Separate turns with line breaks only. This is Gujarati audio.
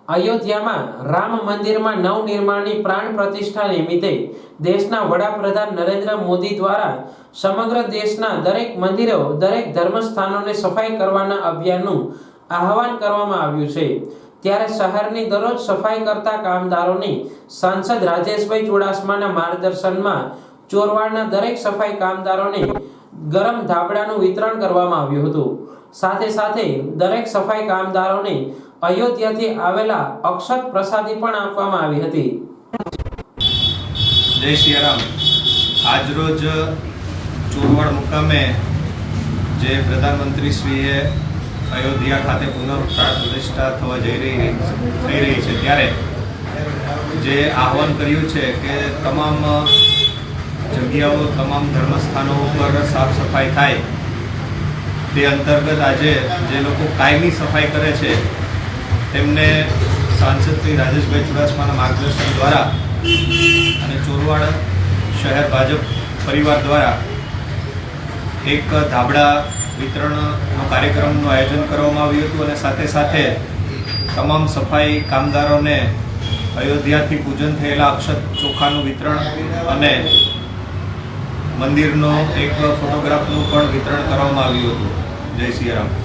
અયોધ્યામાં રામ મંદિરમાં નવનિર્માણની પ્રાણ પ્રતિષ્ઠા નિમિત્તે દેશના વડાપ્રધાન નરેન્દ્ર મોદી દ્વારા સમગ્ર દેશના દરેક મંદિરો, દરેક ધર્મસ્થાનોને સફાઈ કરવાના અભિયાનનું આહવાન કરવામાં આવ્યું છે। ત્યારે શહેરની દરરોજ સફાઈ કરતા કામદારોની સાંસદ રાજેશભાઈ ચુડાસમાના માર્ગદર્શનમાં ચોરવાડના દરેક સફાઈ કામદારોને ગરમ ધાબળાનું વિતરણ કરવામાં આવ્યું હતું। સાથે સાથે દરેક સફાઈ કામદારોને અયોધ્યાથી આવેલા અક્ષત પ્રસાદી પણ આપવામાં આવી હતી।
જય સિયારામ। આજરોજ ચોરવાડ મુકામે જે પ્રધાનમંત્રીશ્રીએ અયોધ્યા ખાતે પુનઃપ્રાણ પ્રતિષ્ઠા થવા થઈ રહી છે ત્યારે જે આહવાન કર્યું છે કે તમામ જગ્યાઓ, તમામ ધર્મસ્થાનો ઉપર સાફ સફાઈ થાય તે અંતર્ગત આજે જે લોકો કાયમી સફાઈ કરે છે તેમને સાંસદ શ્રી રાજેશભાઈ ચુડાસમાના માર્ગદર્શન દ્વારા અને ચોરવાડ શહેર ભાજપ પરિવાર દ્વારા એક ધાબળા વિતરણનો કાર્યક્રમનું આયોજન કરવામાં આવ્યું હતું અને સાથે સાથે તમામ સફાઈ કામદારોને અયોધ્યાથી પૂજન થયેલા અક્ષત ચોખાનું વિતરણ અને મંદિરનો એક ફોટોગ્રાફનું પણ વિતરણ કરવામાં આવ્યું હતું। જય સિયારામ।